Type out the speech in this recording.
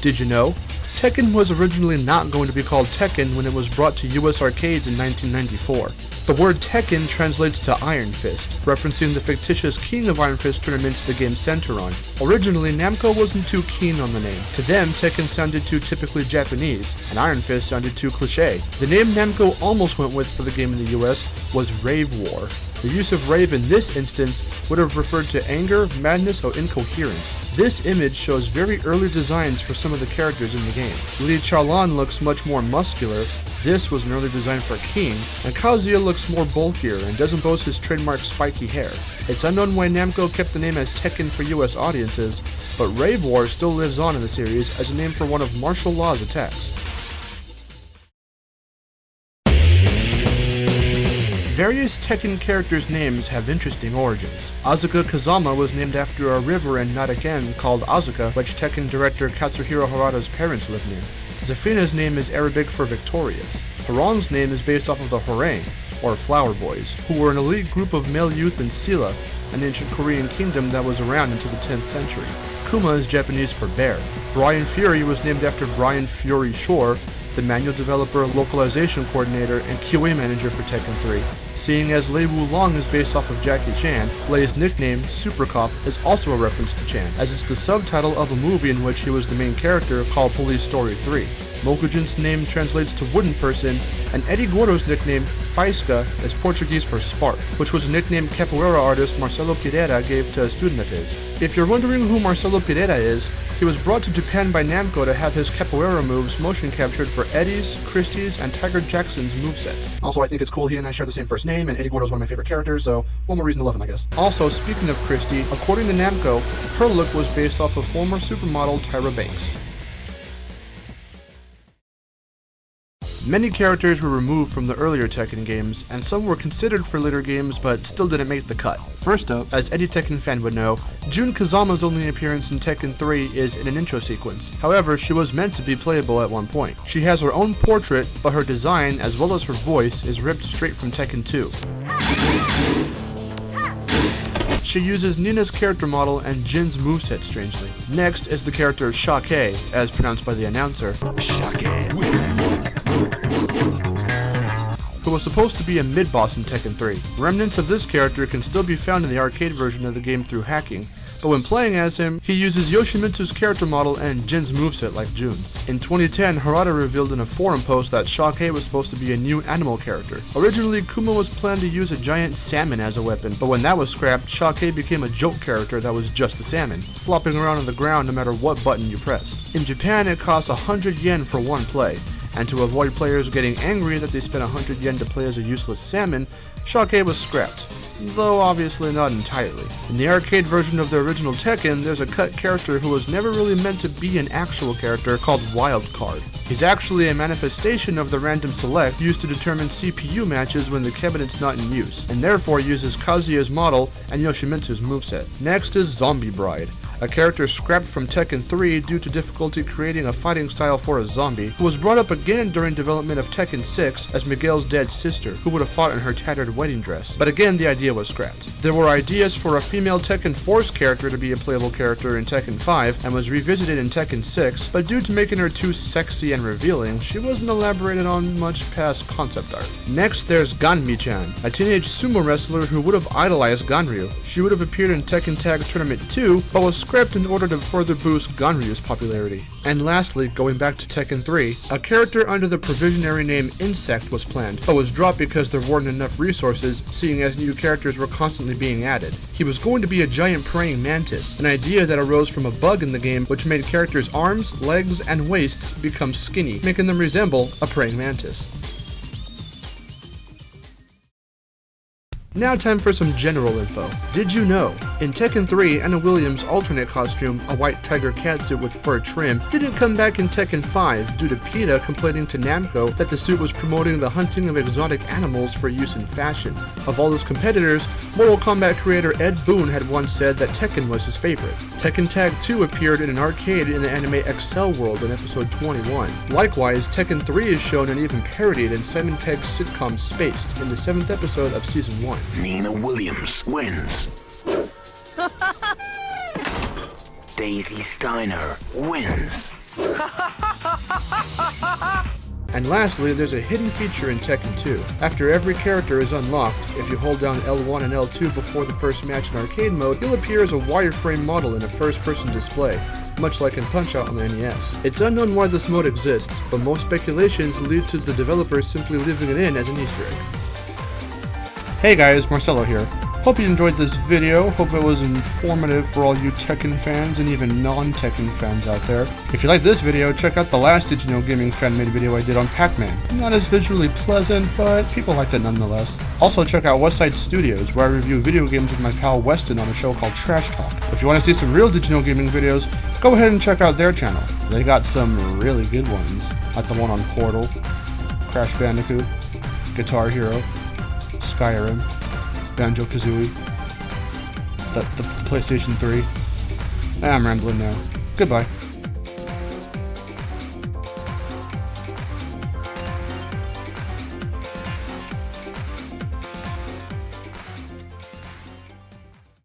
Did you know? Tekken was originally not going to be called Tekken when it was brought to US arcades in 1994. The word Tekken translates to Iron Fist, referencing the fictitious King of Iron Fist tournaments the game center on. Originally, Namco wasn't too keen on the name. To them, Tekken sounded too typically Japanese, and Iron Fist sounded too cliché. The name Namco almost went with for the game in the US was Rave War. The use of rave in this instance would have referred to anger, madness, or incoherence. This image shows very early designs for some of the characters in the game. Li Charlan looks much more muscular. This was an early design for King, and Kazuya looks more bulkier and doesn't boast his trademark spiky hair. It's unknown why Namco kept the name as Tekken for US audiences, but Rave War still lives on in the series as a name for one of martial law's attacks. Various Tekken characters' names have interesting origins. Asuka Kazama was named after a river in Naraken called Asuka, which Tekken director Katsuhiro Harada's parents lived near. Zafina's name is Arabic for victorious. Harong's name is based off of the Horang, or Flower Boys, who were an elite group of male youth in Silla, an ancient Korean kingdom that was around until the 10th century. Kuma is Japanese for bear. Brian Fury was named after Brian Fury Shore, the manual developer, localization coordinator, and QA manager for Tekken 3. Seeing as Lei Wulong is based off of Jackie Chan, Lei's nickname, Super Cop, is also a reference to Chan, as it's the subtitle of a movie in which he was the main character called Police Story 3. Mokujin's name translates to wooden person, and Eddie Gordo's nickname, Faisca, is Portuguese for spark, which was a nickname capoeira artist Marcelo Pereira gave to a student of his. If you're wondering who Marcelo Pereira is, he was brought to Japan by Namco to have his capoeira moves motion captured for Eddie's, Christie's, and Tiger Jackson's movesets. Also, I think it's cool he and I share the same first name, and Eddie Gordo's one of my favorite characters, so one more reason to love him, I guess. Also, speaking of Christie, according to Namco, her look was based off of former supermodel Tyra Banks. Many characters were removed from the earlier Tekken games, and some were considered for later games but still didn't make the cut. First up, as any Tekken fan would know, Jun Kazama's only appearance in Tekken 3 is in an intro sequence. However, she was meant to be playable at one point. She has her own portrait, but her design, as well as her voice, is ripped straight from Tekken 2. She uses Nina's character model and Jin's moveset strangely. Next is the character Shake, as pronounced by the announcer, who was supposed to be a mid-boss in Tekken 3. Remnants of this character can still be found in the arcade version of the game through hacking, but when playing as him, he uses Yoshimitsu's character model and Jin's moveset like Jun. In 2010, Harada revealed in a forum post that Shake was supposed to be a new animal character. Originally, Kuma was planned to use a giant salmon as a weapon, but when that was scrapped, Shake became a joke character that was just the salmon, flopping around on the ground no matter what button you pressed. In Japan, it costs 100 yen for one play, and to avoid players getting angry that they spent 100 yen to play as a useless salmon, Shake was scrapped, though obviously not entirely. In the arcade version of the original Tekken, there's a cut character who was never really meant to be an actual character called Wildcard. He's actually a manifestation of the random select used to determine CPU matches when the cabinet's not in use, and therefore uses Kazuya's model and Yoshimitsu's moveset. Next is Zombie Bride, a character scrapped from Tekken 3 due to difficulty creating a fighting style for a zombie, who was brought up again during development of Tekken 6 as Miguel's dead sister, who would have fought in her tattered wedding dress. But again, the idea was scrapped. There were ideas for a female Tekken Force character to be a playable character in Tekken 5, and was revisited in Tekken 6, but due to making her too sexy and revealing, she wasn't elaborated on much past concept art. Next, there's Ganmi-chan, a teenage sumo wrestler who would have idolized Ganryu. She would have appeared in Tekken Tag Tournament 2, but was scrapped in order to further boost Ganryu's popularity. And lastly, going back to Tekken 3, a character under the provisionary name Insect was planned, but was dropped because there weren't enough resources, seeing as new characters were constantly being added. He was going to be a giant praying mantis, an idea that arose from a bug in the game which made characters' arms, legs, and waists become skinny, making them resemble a praying mantis. Now time for some general info. Did you know? In Tekken 3, Anna Williams' alternate costume, a white tiger catsuit with fur trim, didn't come back in Tekken 5 due to PETA complaining to Namco that the suit was promoting the hunting of exotic animals for use in fashion. Of all his competitors, Mortal Kombat creator Ed Boon had once said that Tekken was his favorite. Tekken Tag 2 appeared in an arcade in the anime Accel world in episode 21. Likewise, Tekken 3 is shown and even parodied in Simon Pegg's sitcom Spaced in the 7th episode of season 1. Nina Williams wins. Daisy Steiner wins. And lastly, there's a hidden feature in Tekken 2. After every character is unlocked, if you hold down L1 and L2 before the first match in arcade mode, you'll appear as a wireframe model in a first-person display, much like in Punch-Out on the NES. It's unknown why this mode exists, but most speculations lead to the developers simply leaving it in as an Easter egg. Hey guys, Marcelo here. Hope you enjoyed this video, hope it was informative for all you Tekken fans and even non-Tekken fans out there. If you like this video, check out the last Did You Know Gaming fan-made video I did on Pac-Man. Not as visually pleasant, but people liked it nonetheless. Also check out Westside Studios, where I review video games with my pal Weston on a show called Trash Talk. If you want to see some real Did You Know Gaming videos, go ahead and check out their channel. They got some really good ones, like the one on Portal, Crash Bandicoot, Guitar Hero, Skyrim, Banjo-Kazooie, the PlayStation 3. I'm rambling now. Goodbye.